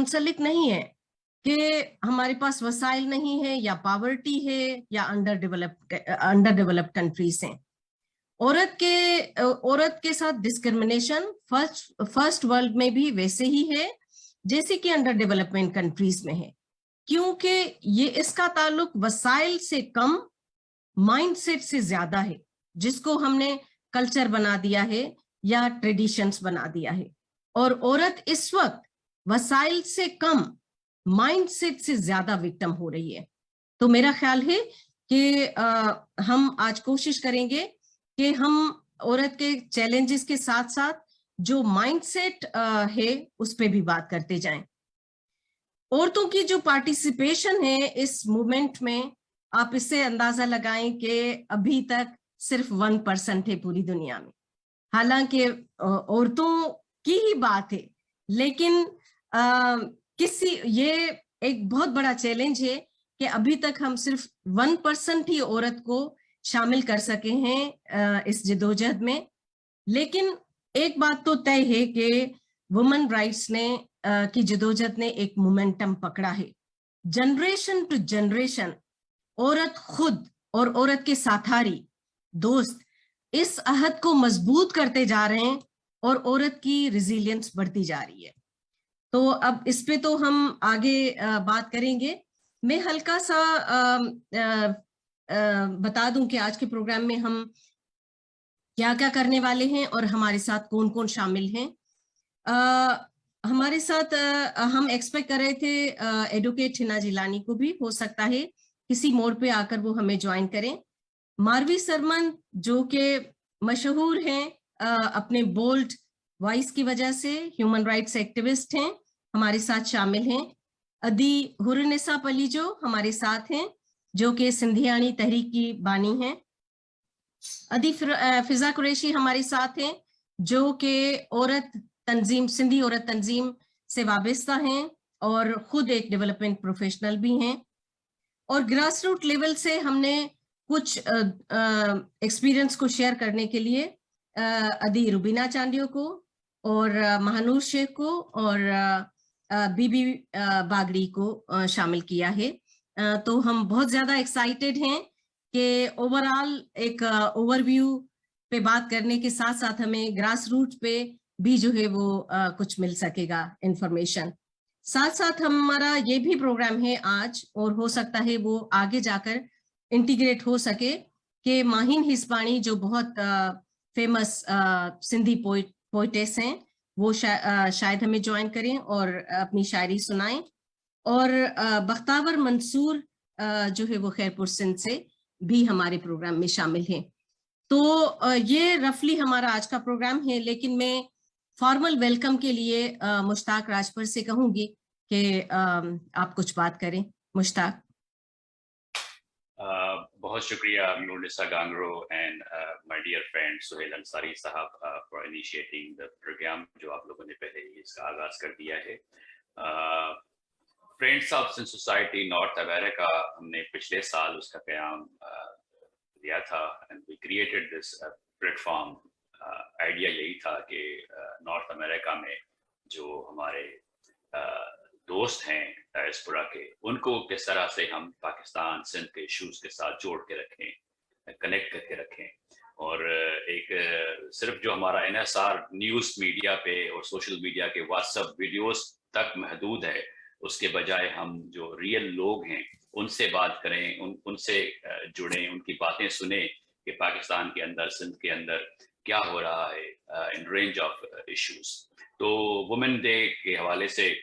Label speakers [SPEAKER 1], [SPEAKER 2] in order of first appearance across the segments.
[SPEAKER 1] منسلک نہیں ہے کہ ہمارے پاس وسائل نہیں ہے یا پاورٹی ہے یا انڈر ڈیولپڈ کنٹریز ہیں. عورت کے ساتھ ڈسکرمنیشن فرسٹ ورلڈ میں بھی ویسے ہی ہے جیسے کہ انڈر ڈیولپمنٹ کنٹریز میں ہے، کیونکہ یہ اس کا تعلق وسائل سے کم مائنڈ سیٹ سے زیادہ ہے، جس کو ہم نے کلچر بنا دیا ہے یا ٹریڈیشنز بنا دیا ہے. اور عورت اس وقت وسائل سے کم مائنڈ سیٹ سے زیادہ وکٹم ہو رہی ہے. تو میرا خیال ہے کہ ہم آج کوشش کریں گے کہ ہم عورت کے چیلنجز کے ساتھ ساتھ جو مائنڈ سیٹ ہے اس پہ بھی بات کرتے جائیں. عورتوں کی جو پارٹیسپیشن ہے اس موومنٹ میں، آپ اس سے اندازہ لگائیں کہ ابھی تک صرف 1% ہے پوری دنیا میں. حالانکہ عورتوں کی ہی بات ہے، لیکن یہ ایک بہت بڑا چیلنج ہے کہ ابھی تک ہم صرف 1% ہی عورت کو شامل کر سکے ہیں اس جدوجہد میں. لیکن ایک بات تو طے ہے کہ وومن رائٹس کی جدوجہد نے ایک مومنٹم پکڑا ہے. جنریشن ٹو جنریشن عورت خود اور عورت کے ساتھاری دوست اس عہد کو مضبوط کرتے جا رہے ہیں اور عورت کی ریزیلینس بڑھتی جا رہی ہے. تو اب اس پہ تو ہم آگے بات کریں گے. میں ہلکا سا بتا دوں کہ آج کے پروگرام میں ہم کیا کیا کرنے والے ہیں اور ہمارے ساتھ کون کون شامل ہیں. ہمارے ساتھ ہم ایکسپیکٹ کر رہے تھے ایڈوکیٹ ہنا جیلانی کو بھی، ہو سکتا ہے کسی موڑ پہ آ کر وہ ہمیں جوائن کریں. ماروی سرمن جو کہ مشہور ہیں اپنے بولڈ وائس کی وجہ سے، ہیومن رائٹس ایکٹیوسٹ ہیں، ہمارے ساتھ شامل ہیں. ادی ہرنسا پلیجو ہمارے ساتھ ہیں جو کہ سندھیانی تحریک کی بانی ہیں. ادی فضا قریشی ہمارے ساتھ ہیں جو کہ سندھی عورت تنظیم سے وابستہ ہیں اور خود ایک ڈیولپمنٹ پروفیشنل بھی ہیں. اور گراس روٹ لیول سے ہم نے کچھ ایکسپیرینس کو شیئر کرنے کے لیے ادی روبینہ چانڈیو کو اور مہانور شیخ کو اور بی بی باگڑی کو شامل کیا ہے. تو ہم بہت زیادہ ایکسائٹیڈ ہیں کہ اوور آل ایک اوور ویو پہ بات کرنے کے ساتھ ساتھ ہمیں گراس روٹ پہ بھی جو ہے وہ کچھ مل سکے گا انفارمیشن. ساتھ ساتھ ہمارا یہ بھی پروگرام ہے آج، اور ہو سکتا ہے وہ آگے جا کر انٹیگریٹ ہو سکے، کہ ماہین ہسپانی جو بہت فیمس سندھی پوئٹس ہیں وہ شاید ہمیں جوائن کریں اور اپنی شاعری سنائیں. اور بختاور منصور جو ہے وہ خیرپور سندھ سے بھی ہمارے پروگرام میں شامل ہیں. تو یہ رفلی ہمارا آج کا پروگرام ہے. لیکن میں فارمل ویلکم کے لیے مشتاق راجپر سے کہوں گی کہ آپ کچھ بات کریں. مشتاق.
[SPEAKER 2] بہت شکریہ Noornisa Gangro and my dear friend Sohail Ansari sahab for initiating the programme, جو آپ لوگوں نے پہلے ہی اس کا آغاز کر دیا ہے. Friends of Sindh society north America, ہم نے پچھلے سال اس کا قیام دیا تھا and we created this platform. Idea یہی تھا کہ نارتھ امریکہ میں جو ہمارے دوست ہیں ڈائسپورا کے، ان کو کس طرح سے ہم پاکستان سندھ کے ایشوز کے ساتھ جوڑ کے رکھیں، کنیکٹ کر کے رکھیں. اور ایک صرف جو ہمارا انحصار نیوز میڈیا پہ اور سوشل میڈیا کے واٹس ایپ ویڈیوز تک محدود ہے، اس کے بجائے ہم جو ریئل لوگ ہیں ان سے بات کریں، ان سے جڑیں، ان کی باتیں سنیں کہ پاکستان کے اندر، سندھ کے اندر کیا ہو رہا ہے ان رینج آف ایشوز. تو وومن ڈے کے حوالے سے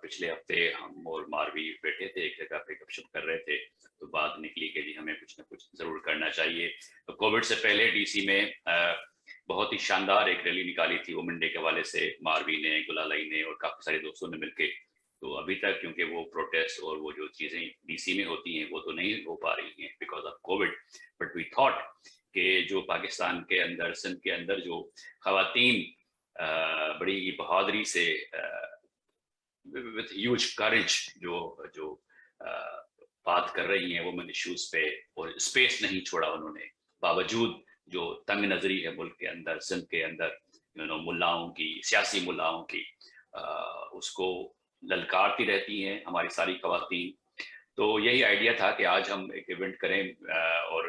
[SPEAKER 2] پچھلے ہفتے ہم اور ماروی بیٹھے تھے ایک جگہ پہ، گپ شپ کر رہے تھے، تو بات نکلی کہ جی ہمیں کچھ نہ کچھ ضرور کرنا چاہیے. تو کووڈ سے پہلے ڈی سی میں بہت ہی شاندار ایک ریلی نکالی تھی وومن ڈے کے حوالے سے، ماروی نے، گلالائی نے اور کافی سارے دوستوں نے مل کے. تو ابھی تک کیونکہ وہ پروٹیسٹ اور وہ جو چیزیں ڈی سی میں ہوتی ہیں وہ تو نہیں ہو پا رہی ہیں because of COVID, but we thought کہ جو پاکستان کے اندر، سندھ کے اندر جو خواتین بڑی بہادری سے with huge courage جو بات کر رہی ہیں وومن ایشوز پہ، اور اسپیس نہیں چھوڑا انہوں نے، باوجود جو تنگ نظری ہے ملک کے اندر، سندھ کے اندر، ملاؤں کی، سیاسی ملاؤں کی. اس کو للکارتی رہتی ہیں ہماری ساری خواتین. تو یہی آئیڈیا تھا کہ آج ہم ایک ایونٹ کریں اور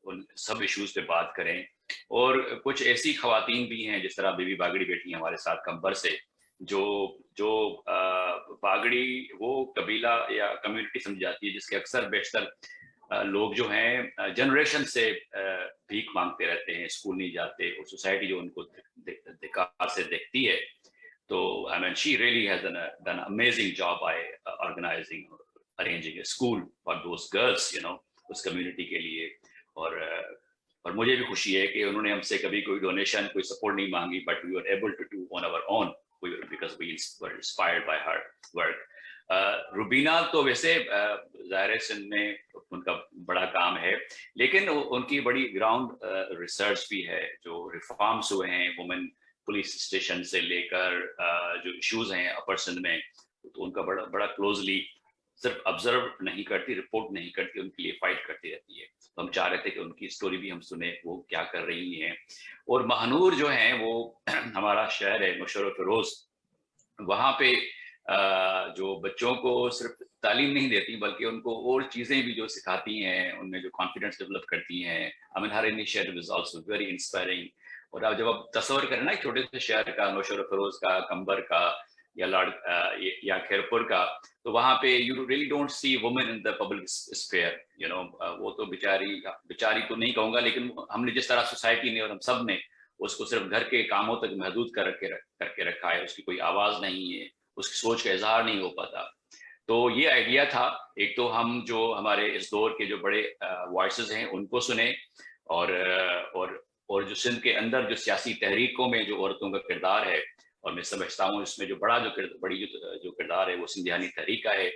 [SPEAKER 2] ان سب ایشوز پہ بات کریں. اور کچھ ایسی خواتین بھی ہیں جس طرح بی بی باگڑی بیٹھی ہیں ہمارے ساتھ کمبر سے, جو باگڑی وہ قبیلہ یا کمیونٹی سمجھ جاتی ہے جس کے اکثر بیشتر لوگ جو ہیں جنریشن سے بھیک مانگتے رہتے ہیں, اسکول نہیں جاتے, اور سوسائٹی جو ان کو دھکار سے دیکھتی ہے. تو I mean, she really has done an amazing job by arranging a school for those girls, you know, اس کمیونٹی کے لیے. اور مجھے بھی خوشی ہے کہ انہوں نے ہم سے کبھی کوئی ڈونیشن, کوئی سپورٹ نہیں مانگی, but we were able to do on our own because we were inspired by her work. Rubina تو ویسے ظاہر سندھ میں ان کا بڑا کام ہے, لیکن ان کی بڑی گراؤنڈ ریسرچ بھی ہے. جو ریفارمس ہوئے ہیں وومن پولیس اسٹیشن سے لے کر جو ایشوز ہیں اپر سندھ میں, تو ان کا بڑا کلوزلی صرف آبزرو نہیں کرتی, رپورٹ نہیں کرتی, ان کے لیے فائٹ کرتی رہتی ہے. تو ہم چاہ رہے تھے کہ ان کی اسٹوری بھی ہم سنیں, وہ کیا کر رہی ہیں. اور مہنور جو ہیں وہ ہمارا شہر ہے نوشہر و فیروز, وہاں پہ جو بچوں کو صرف تعلیم نہیں دیتی بلکہ ان کو اور چیزیں بھی جو سکھاتی ہیں, ان میں جو کانفیڈنس ڈیولپ کرتی ہیں. I mean, her initiative is also very inspiring. اور اب جب آپ تصور کریں نا چھوٹے سے شہر کا, نوشہر و فیروز کا, کمبر کا, یا کھیرپور کا, تو وہاں پہ you really don't see women in the public sphere, you know. وہ تو بیچاری تو نہیں کہوں گا, لیکن ہم نے جس طرح سوسائٹی نے اور ہم سب نے اس کو صرف گھر کے کاموں تک محدود کر کے رکھا ہے, اس کی کوئی آواز نہیں ہے, اس کی سوچ کا اظہار نہیں ہو پاتا. تو یہ آئیڈیا تھا, ایک تو ہم جو ہمارے اس دور کے جو بڑے وائسز ہیں ان کو سنیں, اور جو سندھ کے اندر جو سیاسی تحریکوں میں جو عورتوں کا کردار ہے, اور میں سمجھتا ہوں اس میں جو بڑی جو کردار ہے وہ سندھیانی تحریک کا ہے.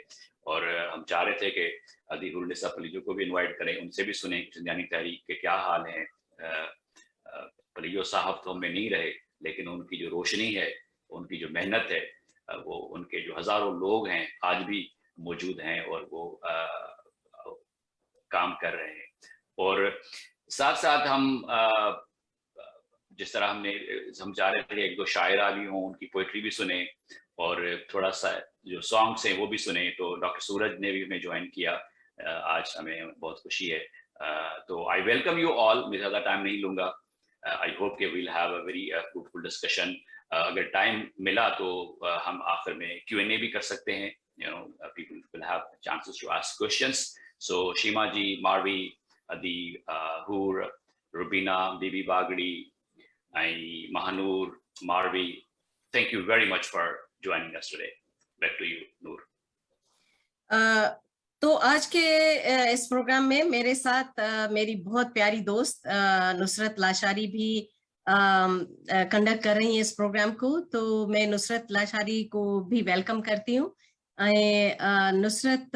[SPEAKER 2] اور ہم چاہ رہے تھے کہ ادیب النساء پلیجو کو بھی انوائٹ کریں, ان سے بھی سنیں سندھیانی تحریک کے کیا حال ہیں. پلیجو صاحب تو ہم میں نہیں رہے, لیکن ان کی جو روشنی ہے, ان کی جو محنت ہے, وہ ان کے جو ہزاروں لوگ ہیں آج بھی موجود ہیں اور وہ کام کر رہے ہیں. اور ساتھ ساتھ ہم جس طرح ہم چاہ رہے تھے ایک دو شاعرہ بھی ہوں, ان کی پوئٹری بھی سنیں, اور تھوڑا سا جو سانگس ہیں وہ بھی سنیں. تو ڈاکٹر سورج نے بھی ہمیں جوائن کیا, آج ہمیں بہت خوشی ہے. تو آئی ویلکم یو آل, میں زیادہ ٹائم نہیں لوں گا. آئی ہوپ کہ we'll have a very fruitful discussion. اگر ٹائم ملا تو ہم آخر میں Q&A بھی کر سکتے ہیں, you know, people will have chances to ask questions. So Shima ji, Marvi, Adi, Hoor, Rubina, Bibi Bagdi, Mahanur, Marvi, thank you very much for joining us today. Back to you, Noor.
[SPEAKER 1] تو آج کے اس programme میں میرے ساتھ میری بہت پیاری دوست نصرت لاشاری بھی کنڈکٹ کر رہی ہیں اس پروگرام کو. تو میں نصرت لاشاری کو بھی ویلکم کرتی ہوں. نصرت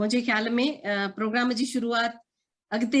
[SPEAKER 1] مجھے خیال میں پروگرام جی شروعات اگتے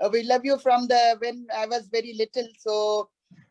[SPEAKER 3] we love you from when I was very little. So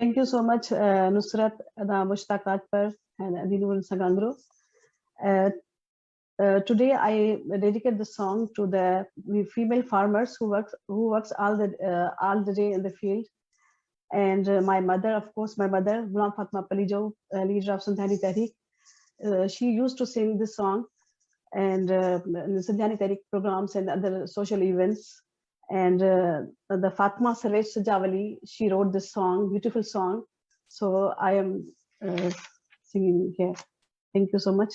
[SPEAKER 4] Thank you so much, Nusrat, da Mushtaqat par and Adinur Sagandro. Today I dedicate the song to the female farmers who works all the day in the field, and my mother, of course, my mother, Ghulam Fatma Palijo, leader of Sindhani Tehreek. She used to sing this song and in the Sindhani Tehreek programs and other social events. And the Fatma Sarvesh Sajawali, she wrote this song, beautiful song. So I am singing here. Thank you so much.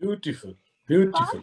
[SPEAKER 5] Beautiful, beautiful.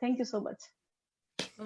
[SPEAKER 4] Thank you so much.